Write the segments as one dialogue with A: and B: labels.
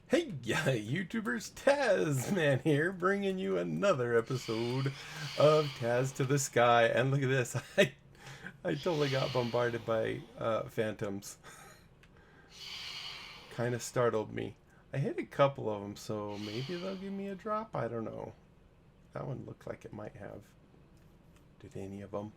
A: Hey, yeah, YouTubers, TuzzMan here, bringing you another episode of Taz to the Sky. And look at this, I totally got bombarded by phantoms. Kind of startled me. I hit a couple of them, so maybe they'll give me a drop. I don't know. That one looked like it might have. Did any of them?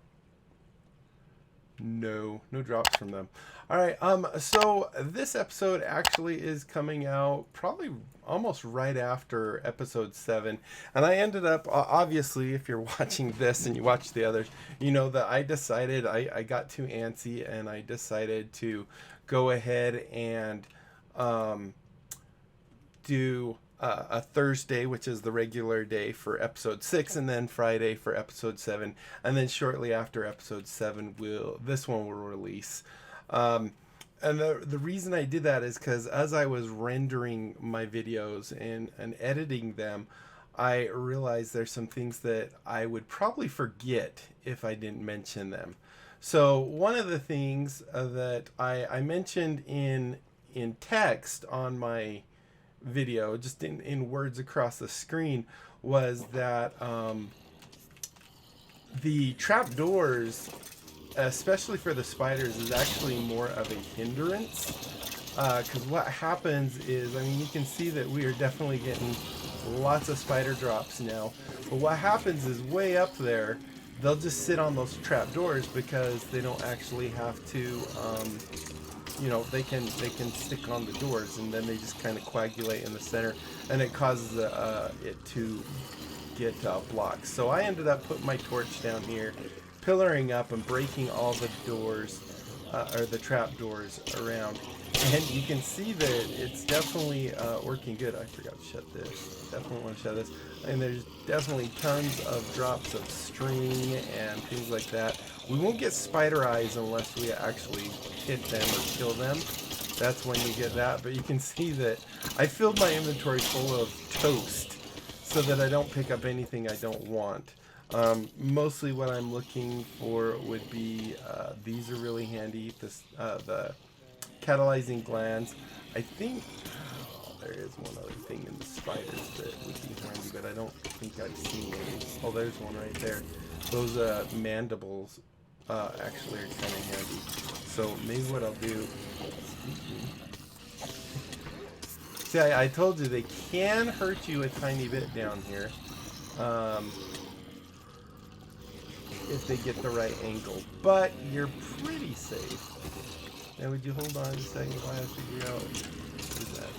A: No drops from them. All right, so this episode actually is coming out probably almost right after episode 7, and I ended up, obviously, if you're watching this and you watch the others, you know that I decided, I got too antsy, and I decided to go ahead and do a Thursday, which is the regular day for episode 6, and then Friday for episode 7, and then shortly after episode 7, this one will release. And the reason I did that is because as I was rendering my videos and editing them, I realized there's some things that I would probably forget if I didn't mention them. So one of the things that I mentioned in text on my video, just in words across the screen, was that the trapdoors, especially for the spiders, is actually more of a hindrance. Because what happens is, I mean, you can see that we are definitely getting lots of spider drops now. But what happens is, way up there, they'll just sit on those trapdoors because they don't actually have to. You know, they can stick on the doors, and then they just kind of coagulate in the center, and it causes it to get blocked. So I ended up putting my torch down here, pillaring up and breaking all the doors, or the trap doors around, and you can see that it's definitely working good. I forgot to shut this. Definitely want to shut this. And there's definitely tons of drops of string and things like that. We won't get spider eyes unless we actually hit them or kill them. That's when you get that. But you can see that I filled my inventory full of toast so that I don't pick up anything I don't want. Mostly what I'm looking for would be, these are really handy, the catalyzing glands. I think there is one other thing in the spiders that would be handy, but I don't think I've seen any. Oh, there's one right there. Those mandibles actually are kind of handy. So maybe what I'll do... See, I told you they can hurt you a tiny bit down here. If they get the right angle, but you're pretty safe. Now, would you hold on a second while I figure out who's that?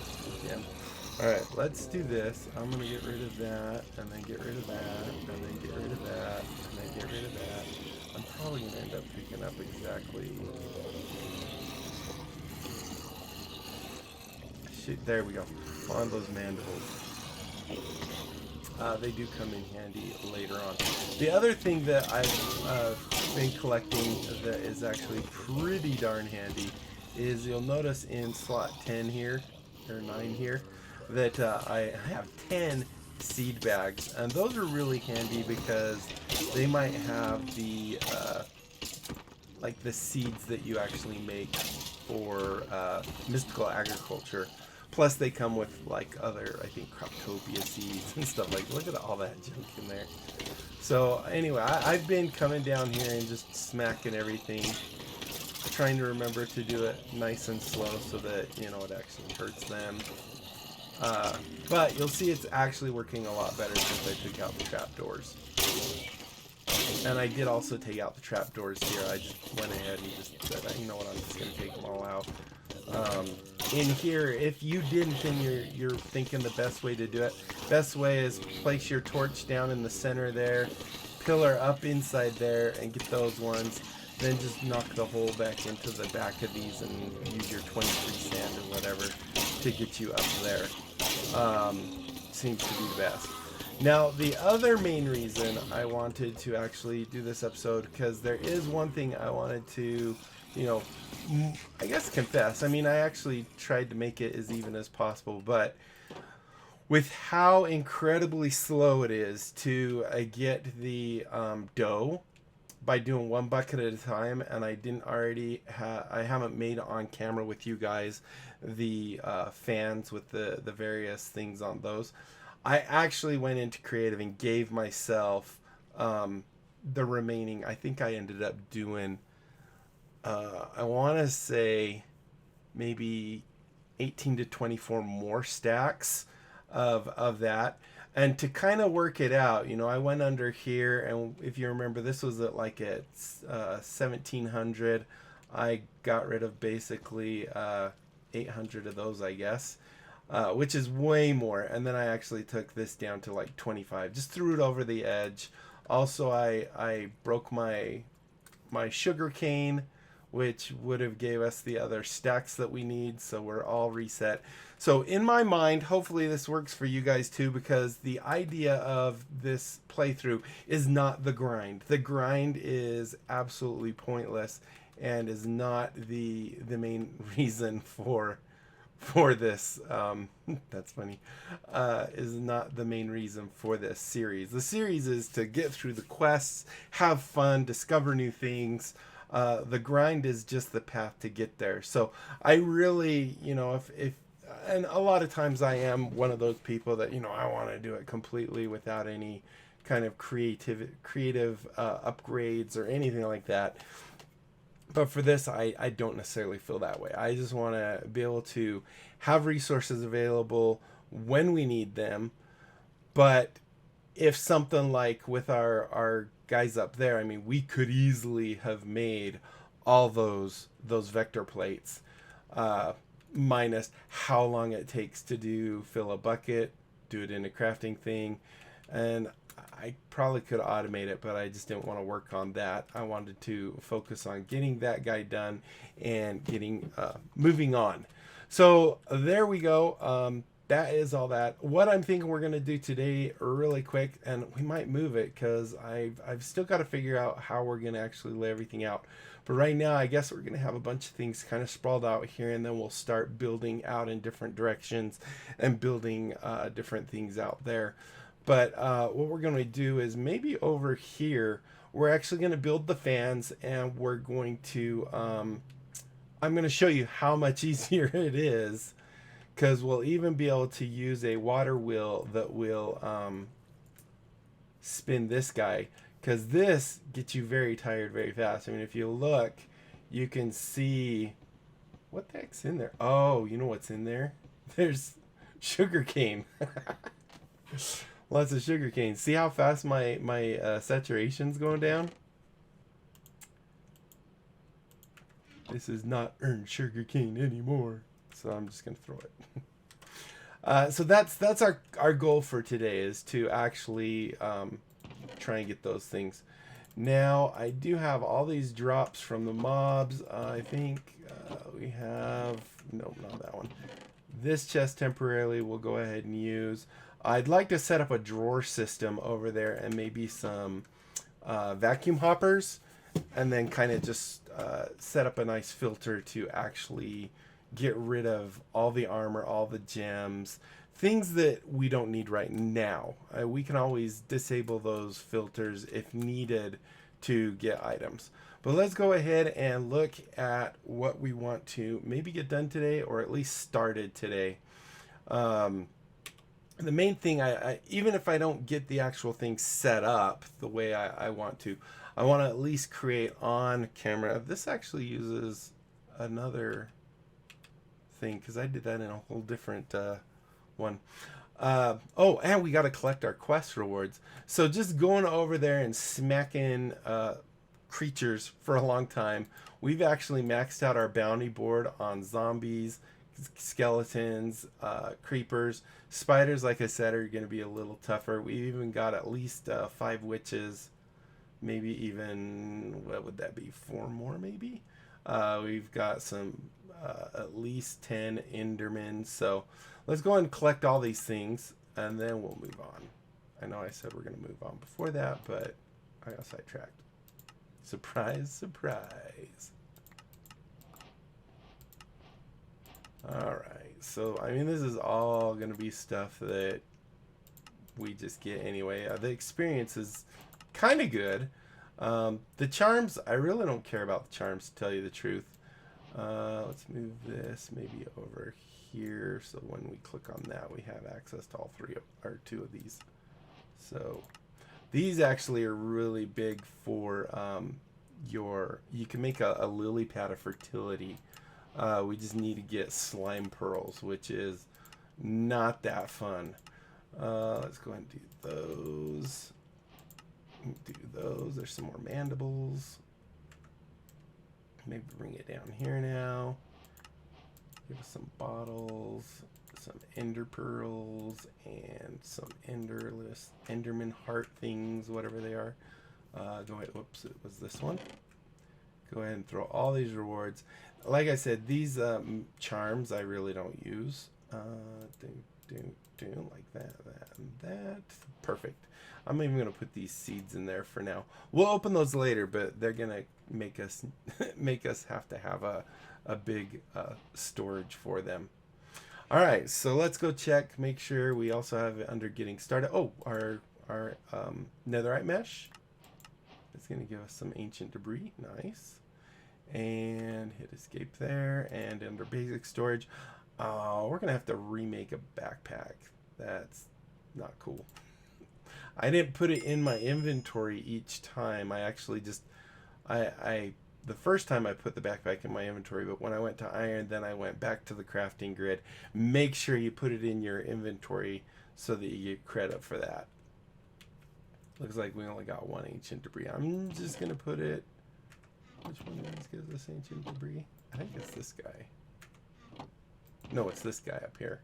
A: Yeah. All right, let's do this. I'm gonna get rid of that, and then get rid of that, and then get rid of that, and then get rid of that. I'm probably gonna end up picking up exactly. Shit, there we go. On those mandibles. They do come in handy later on. The other thing that I've been collecting that is actually pretty darn handy is, you'll notice in slot 10 here, or 9 here, that I have 10 seed bags. And those are really handy because they might have the, like the seeds that you actually make for mystical agriculture. Plus, they come with, like, other, I think, Croptopia seeds and stuff like that. Look at all that junk in there. So, anyway, I've been coming down here and just smacking everything. Trying to remember to do it nice and slow so that, you know, it actually hurts them. But you'll see it's actually working a lot better since I took out the trapdoors. And I did also take out the trapdoors here. I just went ahead and just said, you know what, I'm just going to take them all out. In here, if you didn't, then you're thinking the best way to do it. Best way is place your torch down in the center there, pillar up inside there, and get those ones. Then just knock the hole back into the back of these and use your 23 sand or whatever to get you up there. Seems to be the best. Now, the other main reason I wanted to actually do this episode, because there is one thing I wanted to, you know, I guess confess. I mean, I actually tried to make it as even as possible, but with how incredibly slow it is to get the dough by doing one bucket at a time, and I didn't already I haven't made on camera with you guys the fans with the various things on those. I actually went into creative and gave myself the remaining. I think I ended up doing I want to say maybe 18 to 24 more stacks of that. And to kind of work it out, you know, I went under here, and if you remember, this was at like at 1700. I got rid of basically 800 of those, I guess, which is way more. And then I actually took this down to like 25, just threw it over the edge. Also, I broke my sugar cane, which would have gave us the other stacks that we need, so we're all reset. So in my mind, hopefully this works for you guys too, because the idea of this playthrough is not the grind. The grind is absolutely pointless and is not the main reason for this. That's funny. Is not the main reason for this series. The series is to get through the quests, have fun, discover new things. The grind is just the path to get there. So I really, you know, if and a lot of times I am one of those people that, you know, I want to do it completely without any kind of creative upgrades or anything like that. But for this, I don't necessarily feel that way. I just want to be able to have resources available when we need them. But if something like with our guys up there, I mean, we could easily have made all those vector plates, minus how long it takes to fill a bucket, do it in a crafting thing, and I probably could automate it, but I just didn't want to work on that. I wanted to focus on getting that guy done and getting moving on. So there we go. That is all that. What I'm thinking we're going to do today really quick, and we might move it because I've still got to figure out how we're going to actually lay everything out. But right now, I guess we're going to have a bunch of things kind of sprawled out here, and then we'll start building out in different directions and building different things out there. But what we're going to do is maybe over here, we're actually going to build the fans, and we're going to, I'm going to show you how much easier it is, because we'll even be able to use a water wheel that will spin this guy, because this gets you very tired very fast. I mean, if you look, you can see, what the heck's in there? Oh, you know what's in there? There's sugar cane. Lots of sugar cane. See how fast my saturation's going down? This is not earned sugar cane anymore. So I'm just gonna throw it. So that's our goal for today, is to actually try and get those things. Now I do have all these drops from the mobs. I think we have, no, not that one. This chest temporarily we'll go ahead and use. I'd like to set up a drawer system over there and maybe some vacuum hoppers, and then kind of just set up a nice filter to actually get rid of all the armor, all the gems, things that we don't need right now. We can always disable those filters if needed to get items. But let's go ahead and look at what we want to maybe get done today, or at least started today. The main thing, I even if I don't get the actual thing set up the way I want to, I want to at least create on camera. This actually uses another thing, because I did that in a whole different one. Oh, and we got to collect our quest rewards. So just going over there and smacking creatures for a long time. We've actually maxed out our bounty board on zombies, skeletons, creepers. Spiders, like I said, are going to be a little tougher. We even got at least 5 witches, maybe even, what would that be, 4 more maybe? We've got some at least 10 endermen. So let's go ahead and collect all these things, and then we'll move on. I know I said we're going to move on before that, but I got sidetracked. Surprise, surprise. Alright, so I mean, this is all going to be stuff that we just get anyway. The experience is kind of good. The charms, I really don't care about the charms, to tell you the truth. Let's move this maybe over here, so when we click on that, we have access to all three or two of these. So these actually are really big for you can make a lily pad of fertility. We just need to get slime pearls, which is not that fun. Let's go ahead and do those. Do those. There's some more mandibles. Maybe bring it down here now. Give us some bottles, some ender pearls, and some enderman heart things, whatever they are. Go ahead. Whoops, it was this one. Go ahead and throw all these rewards. Like I said, these charms I really don't use. Like that, and that. Perfect. I'm even gonna put these seeds in there for now. We'll open those later, but they're gonna make us have to have a big storage for them. All right, so let's go check. Make sure we also have it under getting started. Oh, our netherite mesh. It's gonna give us some ancient debris. Nice. And hit escape there. And under basic storage, we're gonna have to remake a backpack. That's not cool. I didn't put it in my inventory each time. I actually just the first time I put the backpack in my inventory, but when I went to iron, then I went back to the crafting grid. Make sure you put it in your inventory so that you get credit for that. Looks like we only got one ancient debris. I'm just gonna put it. Which one of these gives us ancient debris? I think it's this guy. No, it's this guy up here.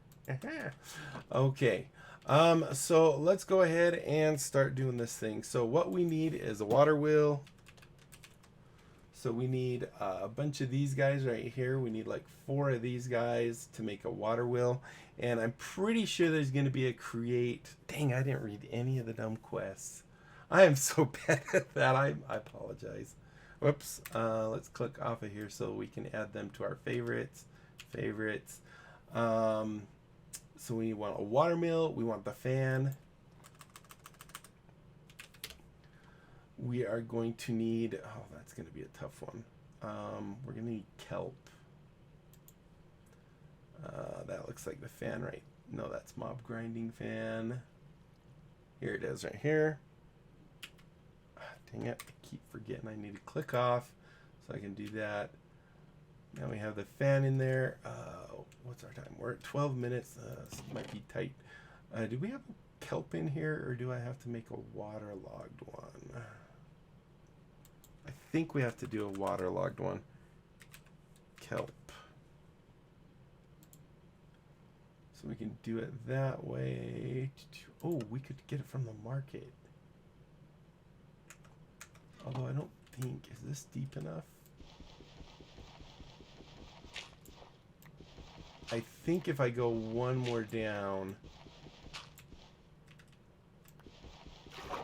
A: Okay. So let's go ahead and start doing this thing. So what we need is a water wheel. So we need a bunch of these guys right here. We need like 4 of these guys to make a water wheel. And I'm pretty sure there's going to be a create. Dang, I didn't read any of the dumb quests. I am so bad at that. I apologize. Whoops. Let's click off of here so we can add them to our favorites. So we want a water mill. We want the fan. We are going to need, oh, that's going to be a tough one. We're going to need kelp. That looks like the fan, right? No, that's mob grinding fan. Here it is right here. Dang it, I keep forgetting I need to click off so I can do that. Now we have the fan in there. What's our time? We're at 12 minutes. This might be tight. Do we have kelp in here, or do I have to make a waterlogged one? I think we have to do a waterlogged one. Kelp. So we can do it that way. Oh, we could get it from the market. Although I don't think, is this deep enough? I think if I go one more down. Okay,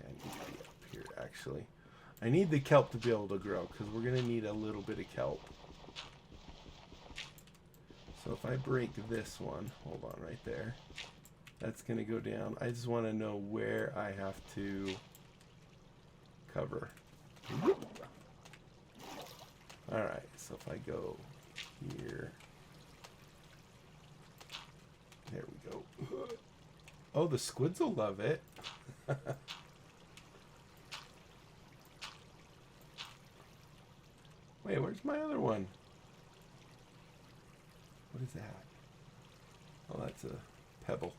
A: I need to be up here actually. I need the kelp to be able to grow because we're going to need a little bit of kelp. So if I break this one, hold on right there. That's going to go down. I just want to know where I have to cover. Alright, so if I go here. There we go. Oh, the squids will love it. Wait, where's my other one? What is that? Oh, that's a pebble.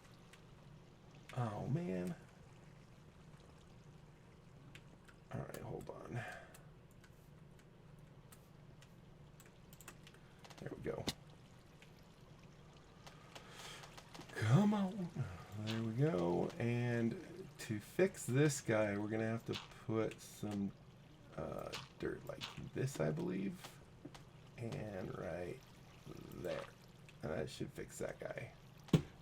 A: Oh, man. Alright, hold on. There we go. Come on. There we go. And to fix this guy, we're going to have to put some dirt like this, I believe. And right there. And that should fix that guy.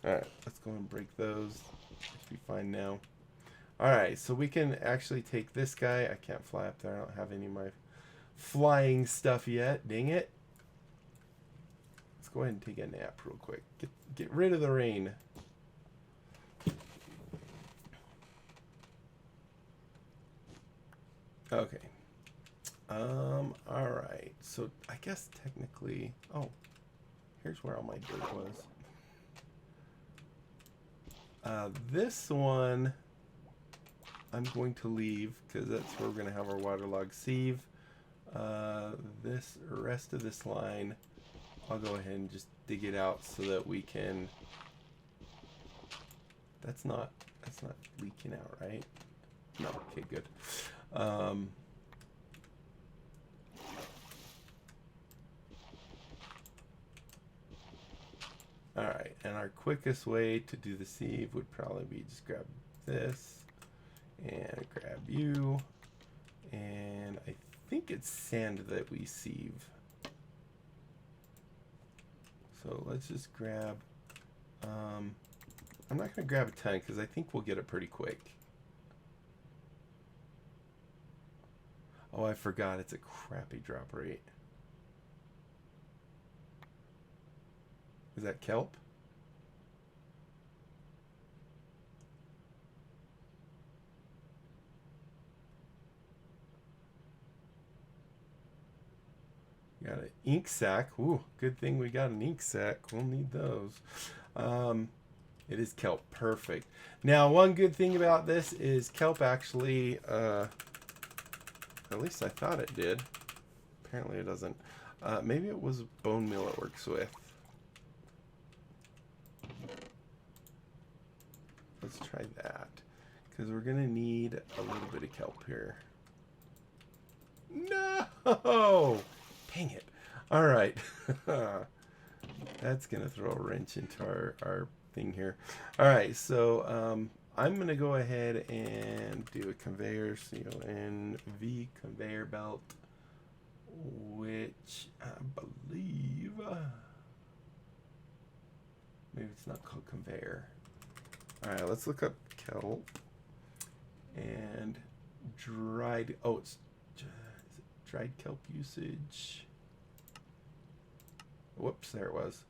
A: Alright, let's go and break those. Should be fine now. Alright, so we can actually take this guy. I can't fly up there. I don't have any of my flying stuff yet. Dang it. Let's go ahead and take a nap real quick. Get rid of the rain. Okay. All right. So I guess technically, oh, here's where all my dirt was. This one I'm going to leave because that's where we're going to have our waterlogged sieve. This rest of this line, I'll go ahead and just dig it out so that we can. That's not leaking out, right? No. Okay, good. Alright, and our quickest way to do the sieve would probably be just grab this and grab you, and I think it's sand that we sieve. So let's just grab, I'm not going to grab a ton because I think we'll get it pretty quick. Oh, I forgot, it's a crappy drop rate. Is that kelp? Got an ink sac. Ooh, good thing we got an ink sac. We'll need those. It is kelp. Perfect. Now, one good thing about this is kelp actually, at least I thought it did. Apparently it doesn't. Maybe it was bone meal it works with. Let's try that, because we're going to need a little bit of kelp here. No! Dang it. All right. That's going to throw a wrench into our thing here. All right, so I'm going to go ahead and do a conveyor, C-O-N-V conveyor belt, which I believe, maybe it's not called conveyor. All right, let's look up kelp and dried, oh, is it dried kelp usage? Whoops, there it was.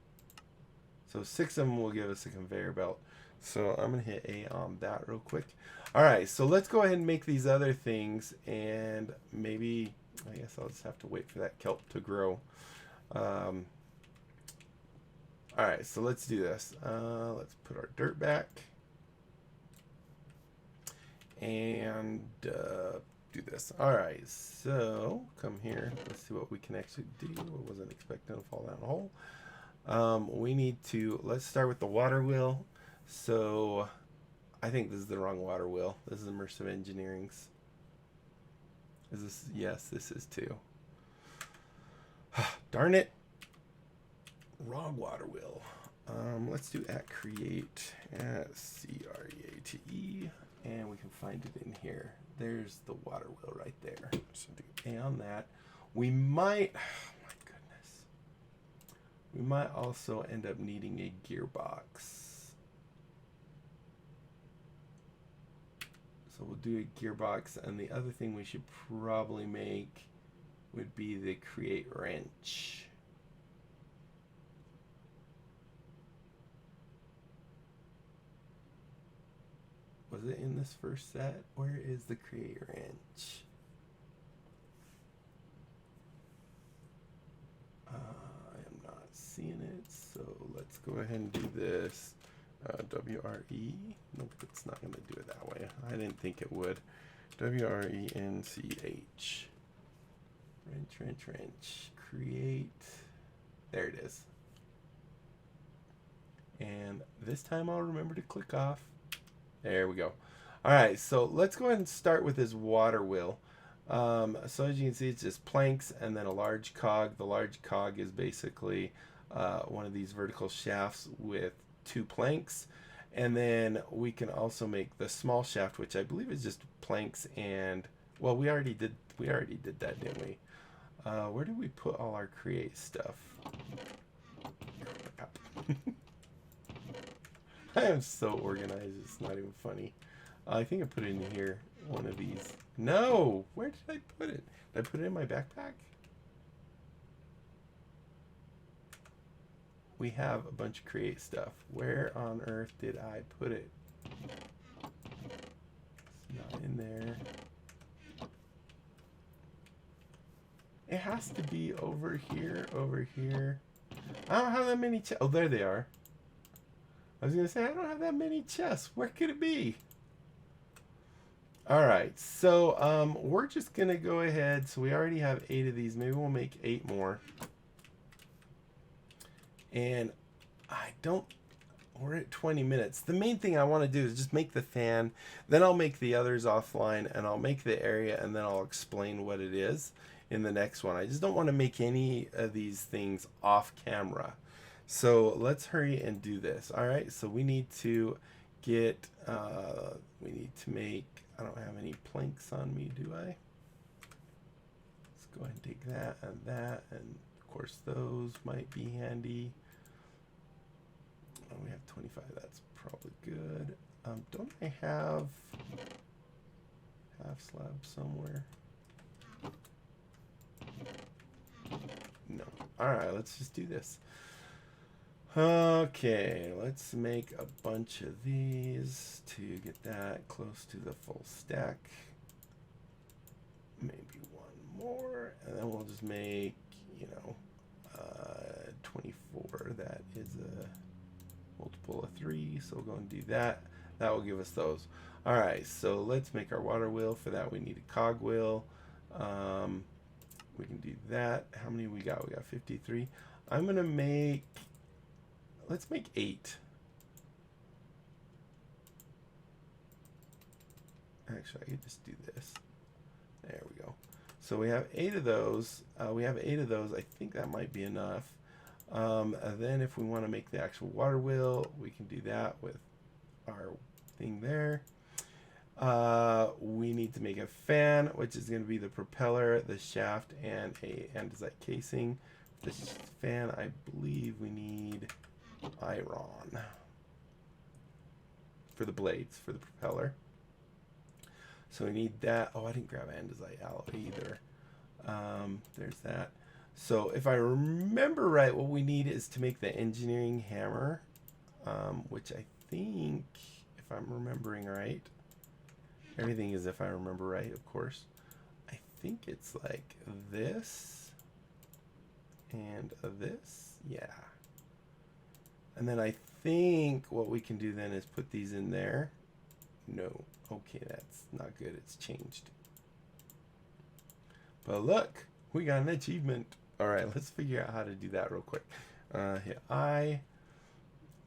A: So 6 of them will give us a conveyor belt. So I'm going to hit A on that real quick. All right, so let's go ahead and make these other things, and maybe, I guess I'll just have to wait for that kelp to grow. All right, so let's do this. Let's put our dirt back. And do this. All right, so come here. Let's see what we can actually do. I wasn't expecting to fall down a hole. We need to, let's start with the water wheel. So I think this is the wrong water wheel. This is immersive engineering's. Is this? Yes, this is too. Darn it. Wrong water wheel. Let's do at create at CREATE. And we can find it in here. There's the water wheel right there. So do A on that. We might, oh my goodness. We might also end up needing a gearbox. So we'll do a gearbox. And the other thing we should probably make would be the create wrench. Was it in this first set? Where is the create wrench? I am not seeing it, so let's go ahead and do this. WRE. Nope, it's not going to do it that way. I didn't think it would. WRENCH. Wrench. Create. There it is. And this time I'll remember to click off. There we go. All right, so let's go ahead and start with this water wheel. So as you can see, it's just planks and then a large cog. The large cog is basically one of these vertical shafts with 2 planks. And then we can also make the small shaft, which I believe is just planks and, well, we already did that, didn't we? Where did we put all our create stuff? I am so organized, it's not even funny. I think I put it in here, one of these. No! Where did I put it? Did I put it in my backpack? We have a bunch of create stuff. Where on earth did I put it? It's not in there. it has to be over here, over here. I don't have that many chests. Oh, there they are. I was going to say, I don't have that many chests. Where could it be? All right, so we're just going to go ahead. So we already have 8 of these. Maybe we'll make 8 more. And we're at 20 minutes. The main thing I want to do is just make the fan. Then I'll make the others offline, and I'll make the area, and then I'll explain what it is in the next one. I just don't want to make any of these things off camera. So let's hurry and do this. All right, so we need to get, we need to make, I don't have any planks on me, do I? Let's go ahead and take that, and of course those might be handy. Oh, we have 25, that's probably good. Don't I have half slab somewhere? No. Alright, let's just do this. Okay, let's make a bunch of these to get that close to the full stack. Maybe one more, and then we'll just make, you know, 24. That is a multiple of 3, so we'll go and do that. That will give us those. All right, so let's make our water wheel. For that, we need a cog wheel. We can do that. How many we got? We got 53. I'm gonna make, let's make 8. Actually, I could just do this. There we go. So we have 8 of those. I think that might be enough. And then if we want to make the actual water wheel, we can do that with our thing there. We need to make a fan, which is going to be the propeller, the shaft, and a andesite casing. For this fan, I believe we need iron for the blades for the propeller. So we need that. Oh, I didn't grab andesite alloy either. There's that. So if I remember right, what we need is to make the engineering hammer, which I think, if I'm remembering right, everything is if I remember right, of course. I think it's like this and this. Yeah. And then I think what we can do then is put these in there. No. Okay, that's not good. It's changed. But look, we got an achievement. All right, let's figure out how to do that real quick. Hit I.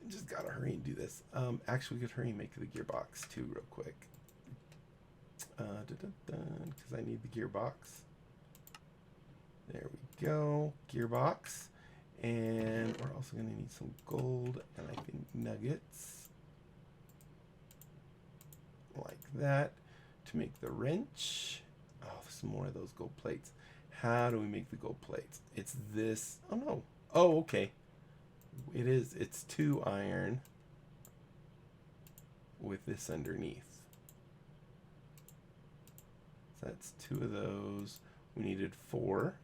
A: Just gotta hurry and do this. Actually, we could hurry and make the gearbox too real quick. Because I need the gearbox. There we go, gearbox. And we're also gonna need some gold and I think nuggets. Like that to make the wrench. Oh, some more of those gold plates. How do we make the gold plates? It's this. Oh no. Oh, okay. It is. It's 2 iron with this underneath. So that's 2 of those. We needed 4.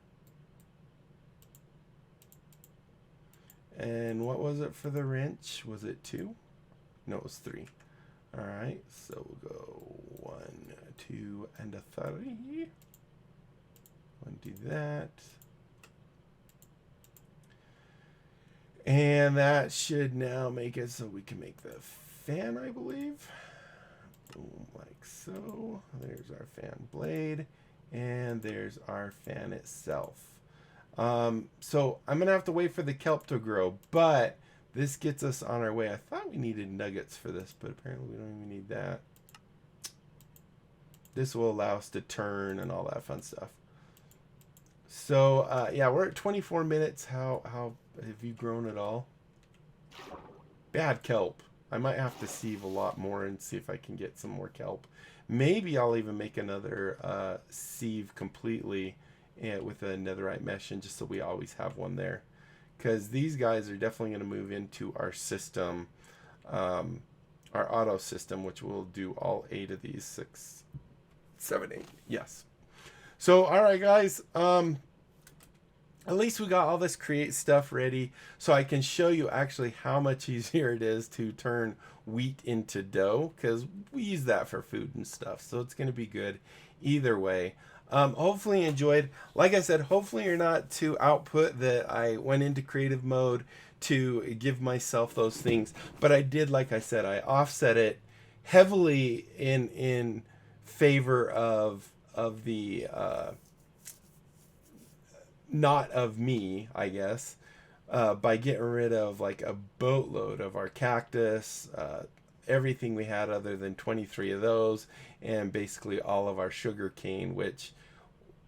A: And what was it for the wrench? Was it 2? No, it was 3. All right, so we'll go 1, 2, and a 3. One, do that. And that should now make it so we can make the fan, I believe. Boom, like so. There's our fan blade, and there's our fan itself. So I'm gonna have to wait for the kelp to grow, but this gets us on our way. I thought we needed nuggets for this, but apparently we don't even need that. This will allow us to turn and all that fun stuff. So yeah, we're at 24 minutes. How have you grown at all? Bad kelp. I might have to sieve a lot more and see if I can get some more kelp. Maybe I'll even make another sieve completely with a netherite mesh, and just so we always have one there. Because these guys are definitely going to move into our system, our auto system, which will do all 8 of these. 6, 7, 8. Yes. So, all right, guys. At least we got all this create stuff ready, so I can show you actually how much easier it is to turn wheat into dough, because we use that for food and stuff. So it's going to be good either way. Hopefully you enjoyed. Like I said, hopefully you're not too output that I went into creative mode to give myself those things. But I did, like I said, I offset it heavily in favor of the not of me, I guess, by getting rid of like a boatload of our cactus, everything we had other than 23 of those, and basically all of our sugar cane, which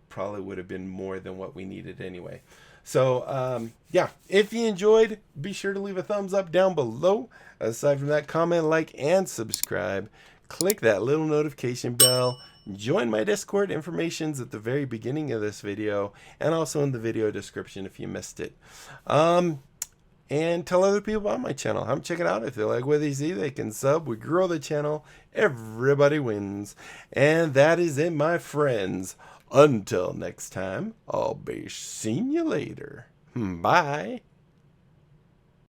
A: probably would have been more than what we needed anyway. So yeah, if you enjoyed, be sure to leave a thumbs up down below. Aside from that, comment, like, and subscribe. Click that little notification bell. Join my Discord. Information's at the very beginning of this video and also in the video description if you missed it. And tell other people about my channel. Have them check it out. If they like what they see, they can sub. We grow the channel. Everybody wins. And that is it, my friends. Until next time, I'll be seeing you later. Bye.